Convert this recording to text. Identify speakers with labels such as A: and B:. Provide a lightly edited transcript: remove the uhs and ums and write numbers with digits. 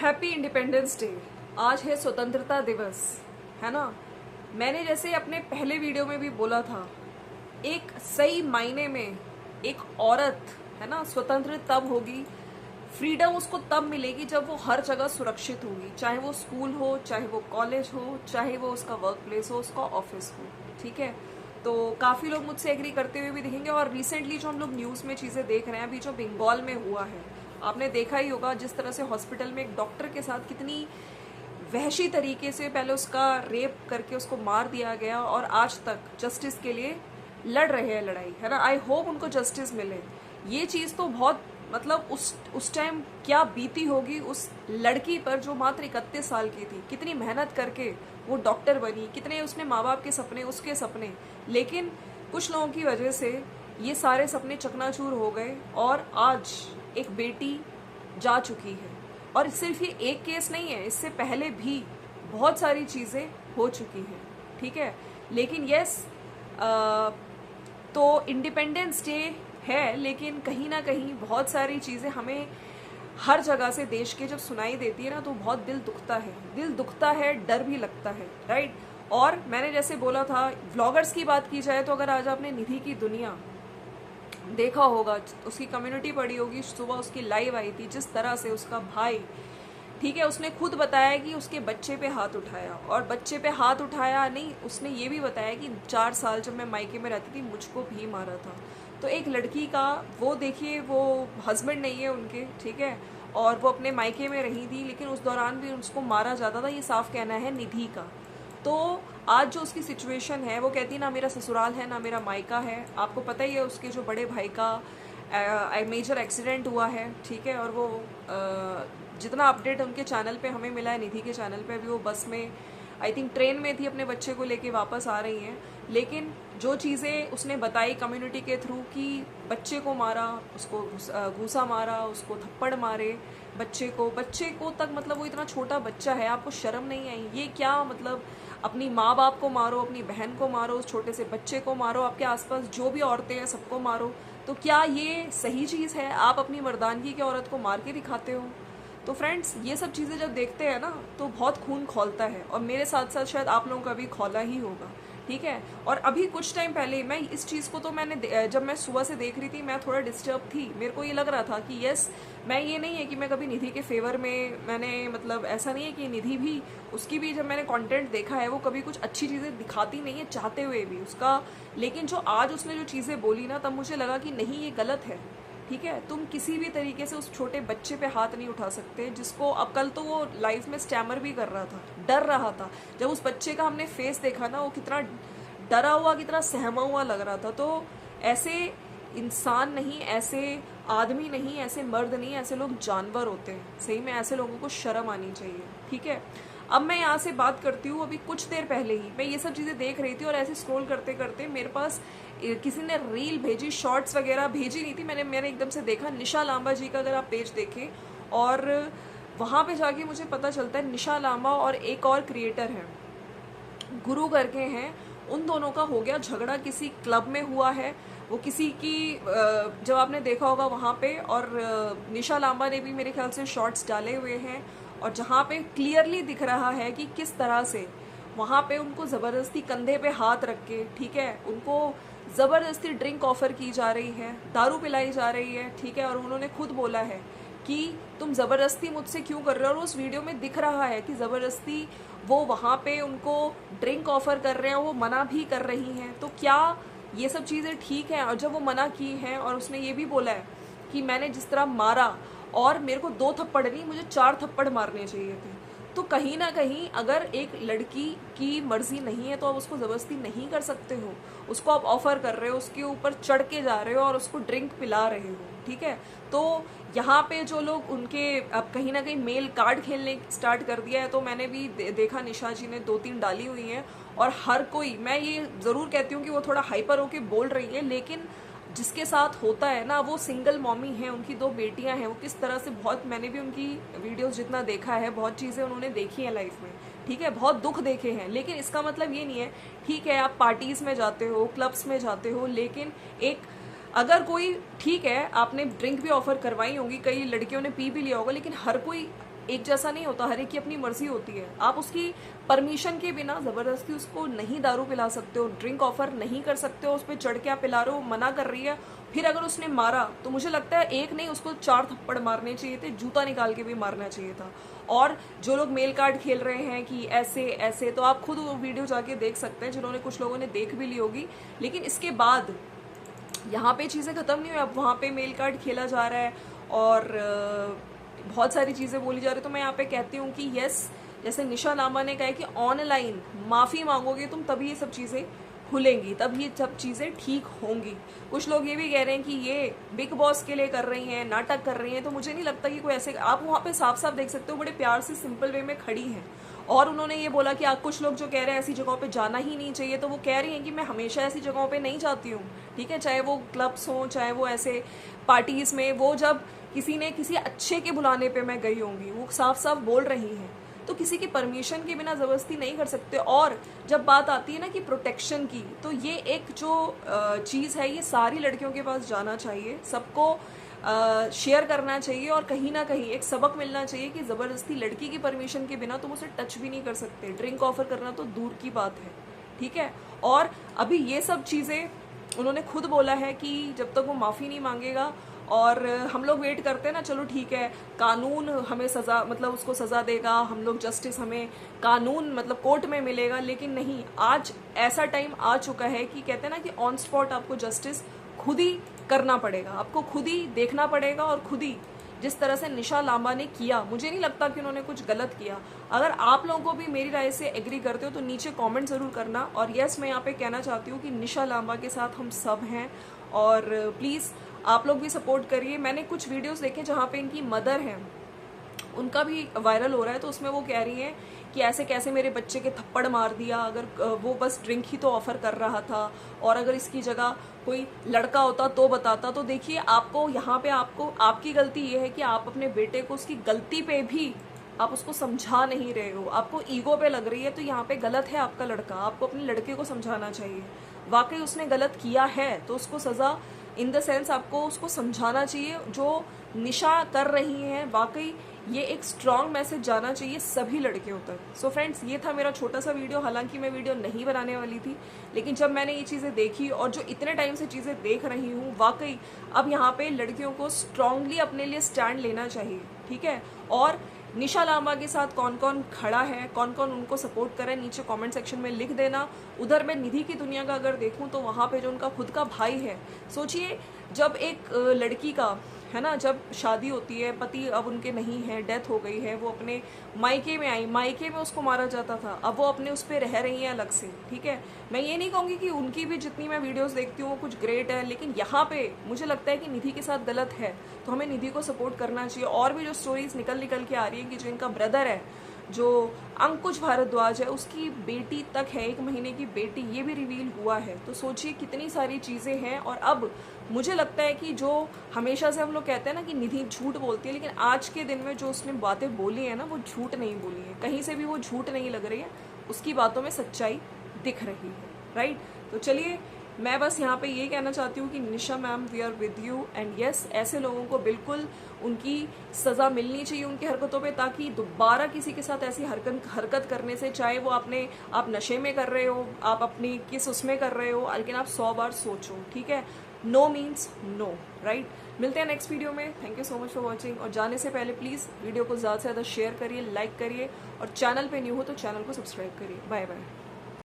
A: Happy independence day. आज है स्वतंत्रता दिवस, है ना। मैंने जैसे अपने पहले वीडियो में भी बोला था, एक सही मायने में एक औरत, है ना, स्वतंत्र तब होगी, फ्रीडम उसको तब मिलेगी जब वो हर जगह सुरक्षित होगी, चाहे वो स्कूल हो, चाहे वो कॉलेज हो, चाहे वो उसका वर्क प्लेस हो, उसका ऑफिस हो। ठीक है, तो काफ़ी लोग मुझसे एग्री करते हुए भी दिखेंगे। और रिसेंटली जो हम लोग न्यूज़ में चीज़ें देख रहे हैं, अभी जो बंगाल में हुआ है, आपने देखा ही होगा, जिस तरह से हॉस्पिटल में एक डॉक्टर के साथ कितनी वहशी तरीके से पहले उसका रेप करके उसको मार दिया गया, और आज तक जस्टिस के लिए लड़ रहे हैं लड़ाई, है ना। आई होप उनको जस्टिस मिले। ये चीज़ तो बहुत मतलब उस टाइम क्या बीती होगी उस लड़की पर जो मात्र 31 साल की थी, कितनी मेहनत करके वो डॉक्टर बनी, कितने उसने माँ बाप के सपने, उसके सपने, लेकिन कुछ लोगों की वजह से ये सारे सपने चकनाचूर हो गए और आज एक बेटी जा चुकी है। और सिर्फ ये एक केस नहीं है, इससे पहले भी बहुत सारी चीज़ें हो चुकी हैं। ठीक है, लेकिन यस, तो इंडिपेंडेंस डे है, लेकिन कहीं ना कहीं बहुत सारी चीज़ें हमें हर जगह से देश के जब सुनाई देती है ना, तो बहुत दिल दुखता है, डर भी लगता है, राइट। और मैंने जैसे बोला था, व्लॉगर्स की बात की जाए तो अगर आज आपने निधि की दुनिया देखा होगा, उसकी कम्युनिटी पड़ी होगी, सुबह उसकी लाइव आई थी, जिस तरह से उसका भाई, ठीक है, उसने खुद बताया कि उसके बच्चे पे हाथ उठाया, और बच्चे पे हाथ उठाया नहीं, उसने ये भी बताया कि 4 साल जब मैं मायके में रहती थी मुझको भी मारा था। तो एक लड़की का वो देखिए, वो हस्बैंड नहीं है उनके, ठीक है, और वो अपने मायके में रही थी, लेकिन उस दौरान भी उसको मारा जाता था। ये साफ कहना है निधि का। तो आज जो उसकी सिचुएशन है, वो कहती है ना मेरा ससुराल है ना मेरा मायका है। आपको पता ही है उसके जो बड़े भाई का मेजर एक्सीडेंट हुआ है, ठीक है, और वो जितना अपडेट उनके चैनल पे हमें मिला है, निधि के चैनल पे, अभी वो बस में, आई थिंक ट्रेन में थी, अपने बच्चे को लेके वापस आ रही हैं। लेकिन जो चीज़ें उसने बताई कम्युनिटी के थ्रू कि बच्चे को मारा, उसको घूसा मारा, उसको थप्पड़ मारे, बच्चे को तक, मतलब वो इतना छोटा बच्चा है, आपको शर्म नहीं आई? ये क्या मतलब, अपनी माँ बाप को मारो, अपनी बहन को मारो, उस छोटे से बच्चे को मारो, आपके आसपास जो भी औरतें हैं सबको मारो। तो क्या ये सही चीज़ है? आप अपनी मर्दानगी की औरत को मार के दिखाते हो। तो फ्रेंड्स, ये सब चीज़ें जब देखते हैं ना, तो बहुत खून खौलता है, और मेरे साथ साथ शायद आप लोगों का भी खौला ही होगा। ठीक है, और अभी कुछ टाइम पहले मैं इस चीज़ को, तो मैंने जब मैं सुबह से देख रही थी, मैं थोड़ा डिस्टर्ब थी। मेरे को ये लग रहा था कि यस, मैं, ये नहीं है कि मैं कभी निधि के फेवर में, मैंने मतलब ऐसा नहीं है कि निधि भी, उसकी भी जब मैंने कंटेंट देखा है, वो कभी कुछ अच्छी चीज़ें दिखाती नहीं है चाहते हुए भी उसका। लेकिन जो आज उसने जो चीज़ें बोली ना, तब मुझे लगा कि नहीं, ये गलत है। ठीक है, तुम किसी भी तरीके से उस छोटे बच्चे पे हाथ नहीं उठा सकते, जिसको अब कल तो वो लाइफ में स्टैमर भी कर रहा था, डर रहा था। जब उस बच्चे का हमने फेस देखा ना, वो कितना डरा हुआ, कितना सहमा हुआ लग रहा था। तो ऐसे इंसान नहीं, ऐसे आदमी नहीं, ऐसे मर्द नहीं, ऐसे लोग जानवर होते हैं। सही में ऐसे लोगों को शर्म आनी चाहिए। ठीक है, अब मैं यहाँ से बात करती हूँ। अभी कुछ देर पहले ही मैं ये सब चीज़ें देख रही थी, और ऐसे स्क्रॉल करते करते मेरे पास किसी ने रील भेजी, शॉर्ट्स वगैरह भेजी नहीं थी, मैंने एकदम से देखा, निशा लांबा जी का अगर आप पेज देखें, और वहाँ पे जाके मुझे पता चलता है निशा लांबा और एक और क्रिएटर है, गुरु करके हैं, उन दोनों का हो गया झगड़ा, किसी क्लब में हुआ है। वो किसी की, जब आपने देखा होगा वहाँ पे, और निशा लांबा ने भी मेरे ख्याल से शॉर्ट्स डाले हुए हैं, और जहाँ पे क्लियरली दिख रहा है कि किस तरह से वहाँ पे उनको ज़बरदस्ती कंधे पे हाथ रख के, ठीक है, उनको ज़बरदस्ती ड्रिंक ऑफर की जा रही है, दारू पिलाई जा रही है। ठीक है, और उन्होंने खुद बोला है कि तुम ज़बरदस्ती मुझसे क्यों कर रहे हो, और उस वीडियो में दिख रहा है कि ज़बरदस्ती वो वहाँ पे उनको ड्रिंक ऑफर कर रहे हैं, वो मना भी कर रही हैं। तो क्या ये सब चीज़ें ठीक हैं? और जब वो मना की हैं, और उसने ये भी बोला है कि मैंने जिस तरह मारा, और मेरे को 2 थप्पड़ नहीं, मुझे 4 थप्पड़ मारने चाहिए थे। तो कहीं ना कहीं अगर एक लड़की की मर्जी नहीं है, तो आप उसको ज़बरदस्ती नहीं कर सकते हो। उसको आप ऑफर कर रहे हो, उसके ऊपर चढ़ के जा रहे हो, और उसको ड्रिंक पिला रहे हो। ठीक है, तो यहाँ पे जो लोग उनके, अब कहीं ना कहीं मेल कार्ड खेलने स्टार्ट कर दिया है। तो मैंने भी देखा, निशा जी ने 2-3 डाली हुई हैं, और हर कोई, मैं ये ज़रूर कहती हूँ कि वो थोड़ा हाइपर होके बोल रही है, लेकिन जिसके साथ होता है ना, वो सिंगल मॉमी हैं, उनकी 2 बेटियां हैं, वो किस तरह से, बहुत, मैंने भी उनकी वीडियोस जितना देखा है, बहुत चीज़ें उन्होंने देखी हैं लाइफ में। ठीक है, बहुत दुख देखे हैं, लेकिन इसका मतलब ये नहीं है, ठीक है, आप पार्टीज़ में जाते हो, क्लब्स में जाते हो, लेकिन एक अगर कोई, ठीक है आपने ड्रिंक भी ऑफर करवाई होंगी, कई लड़कियों ने पी भी लिया होगा, लेकिन हर कोई एक जैसा नहीं होता, हर एक की अपनी मर्जी होती है। आप उसकी परमिशन के बिना ज़बरदस्ती उसको नहीं दारू पिला सकते हो, ड्रिंक ऑफर नहीं कर सकते हो, उस पर चढ़ के आप पिला रहे हो, मना कर रही है। फिर अगर उसने मारा तो मुझे लगता है एक नहीं उसको 4 थप्पड़ मारने चाहिए थे, जूता निकाल के भी मारना चाहिए था। और जो लोग मेल कार्ड खेल रहे हैं कि ऐसे ऐसे, तो आप खुद वो वीडियो जाके देख सकते हैं, जिन्होंने, कुछ लोगों ने देख भी ली होगी। लेकिन इसके बाद यहाँ पे चीज़ें ख़त्म नहीं हुई, अब वहाँ पे मेल कार्ड खेला जा रहा है और बहुत सारी चीज़ें बोली जा रही है। तो मैं यहाँ पे कहती हूँ कि यस, जैसे निशा लांबा ने कहा है कि ऑनलाइन माफ़ी मांगोगे तुम तभी ये सब चीज़ें खुलेंगी, तब ये सब चीज़ें ठीक होंगी। कुछ लोग ये भी कह रहे हैं कि ये बिग बॉस के लिए कर रही हैं, नाटक कर रही हैं, तो मुझे नहीं लगता कि कोई ऐसे, आप वहाँ पे साफ साफ देख सकते हो बड़े प्यार से सिंपल वे में खड़ी हैं। और उन्होंने ये बोला कि कुछ लोग जो कह रहे हैं ऐसी जगहों पे जाना ही नहीं चाहिए, तो वो कह रही हैं कि मैं हमेशा ऐसी जगहों पे नहीं जाती हूँ, ठीक है, चाहे वो क्लब्स हों, चाहे वो ऐसे पार्टीज़ में, वो जब किसी ने किसी अच्छे के बुलाने पे मैं गई होंगी, वो साफ साफ बोल रही हैं। तो किसी की परमिशन के बिना ज़बरदस्ती नहीं कर सकते। और जब बात आती है ना कि प्रोटेक्शन की, तो ये एक जो चीज़ है, ये सारी लड़कियों के पास जाना चाहिए, सबको शेयर करना चाहिए, और कहीं ना कहीं एक सबक मिलना चाहिए कि ज़बरदस्ती लड़की की परमिशन के बिना तुम उसे टच भी नहीं कर सकते, ड्रिंक ऑफर करना तो दूर की बात है, ठीक है। और अभी ये सब चीज़ें उन्होंने खुद बोला है कि जब तक वो माफ़ी नहीं मांगेगा, और हम लोग वेट करते हैं ना, चलो ठीक है, कानून हमें सज़ा, मतलब उसको सज़ा देगा, हम लोग जस्टिस, हमें कानून मतलब कोर्ट में मिलेगा, लेकिन नहीं, आज ऐसा टाइम आ चुका है कि कहते हैं ना कि ऑन स्पॉट आपको जस्टिस खुद ही करना पड़ेगा, आपको खुद ही देखना पड़ेगा, और खुद ही जिस तरह से निशा लांबा ने किया, मुझे नहीं लगता कि उन्होंने कुछ गलत किया। अगर आप लोगों को भी मेरी राय से एग्री करते हो तो नीचे कमेंट ज़रूर करना। और यस, मैं यहाँ पे कहना चाहती हूँ कि निशा लांबा के साथ हम सब हैं, और प्लीज़ आप लोग भी सपोर्ट करिए। मैंने कुछ वीडियोस देखे जहाँ पे इनकी मदर हैं, उनका भी वायरल हो रहा है, तो उसमें वो कह रही हैं कि ऐसे कैसे मेरे बच्चे के थप्पड़ मार दिया, अगर वो बस ड्रिंक ही तो ऑफ़र कर रहा था, और अगर इसकी जगह कोई लड़का होता तो बताता। तो देखिए, आपको यहाँ पे आपकी गलती ये है कि आप अपने बेटे को उसकी गलती पे भी आप उसको समझा नहीं रहे हो, आपको ईगो पे लग रही है। तो यहाँ पे गलत है आपका लड़का, आपको अपने लड़के को समझाना चाहिए। वाकई उसने गलत किया है तो उसको सज़ा, इन द सेंस आपको उसको समझाना चाहिए। जो निशा कर रही हैं, वाकई ये एक स्ट्रॉन्ग मैसेज जाना चाहिए सभी लड़कियों तक। सो फ्रेंड्स, ये था मेरा छोटा सा वीडियो। हालांकि मैं वीडियो नहीं बनाने वाली थी, लेकिन जब मैंने ये चीज़ें देखी और जो इतने टाइम से चीज़ें देख रही हूँ, वाकई अब यहाँ पे लड़कियों को स्ट्रांगली अपने लिए स्टैंड लेना चाहिए, ठीक है। और निशा लांबा के साथ कौन कौन खड़ा है, कौन कौन उनको सपोर्ट करे, नीचे कमेंट सेक्शन में लिख देना। उधर मैं निधि की दुनिया का अगर देखूं तो वहाँ पे जो उनका खुद का भाई है, सोचिए जब एक लड़की का, है ना, जब शादी होती है, पति अब उनके नहीं है, डेथ हो गई है, वो अपने मायके में आई, मायके में उसको मारा जाता था, अब वो अपने उस पर रह रही हैं अलग से, ठीक है। मैं ये नहीं कहूँगी कि उनकी भी जितनी मैं वीडियोस देखती हूँ वो कुछ ग्रेट है, लेकिन यहाँ पे मुझे लगता है कि निधि के साथ गलत है, तो हमें निधि को सपोर्ट करना चाहिए। और भी जो स्टोरीज निकल के आ रही है कि जो इनका ब्रदर है, जो अंकुश भारद्वाज है, उसकी बेटी तक है, 1 महीने की बेटी, ये भी रिवील हुआ है। तो सोचिए कितनी सारी चीज़ें हैं। और अब मुझे लगता है कि जो हमेशा से हम लोग कहते हैं ना कि निधि झूठ बोलती है, लेकिन आज के दिन में जो उसने बातें बोली है ना, वो झूठ नहीं बोली है, कहीं से भी वो झूठ नहीं लग रही है, उसकी बातों में सच्चाई दिख रही है, राइट। तो चलिए, मैं बस यहाँ पे ये कहना चाहती हूँ कि Nisha ma'am, we are with you, and yes, ऐसे लोगों को बिल्कुल उनकी सज़ा मिलनी चाहिए उनकी हरकतों पे, ताकि दोबारा किसी के साथ ऐसी हरकत करने से, चाहे वो आप नशे में कर रहे हो, आप अपनी किस उसमें कर रहे हो, लेकिन आप 100 बार सोचो, ठीक है। No means no, right. मिलते हैं नेक्स्ट वीडियो में। Thank you so much for watching. और जाने से पहले प्लीज़ वीडियो को ज़्यादा से ज़्यादा शेयर करिए, लाइक करिए, और चैनल पे न्यू हो तो चैनल को सब्सक्राइब करिए। Bye bye.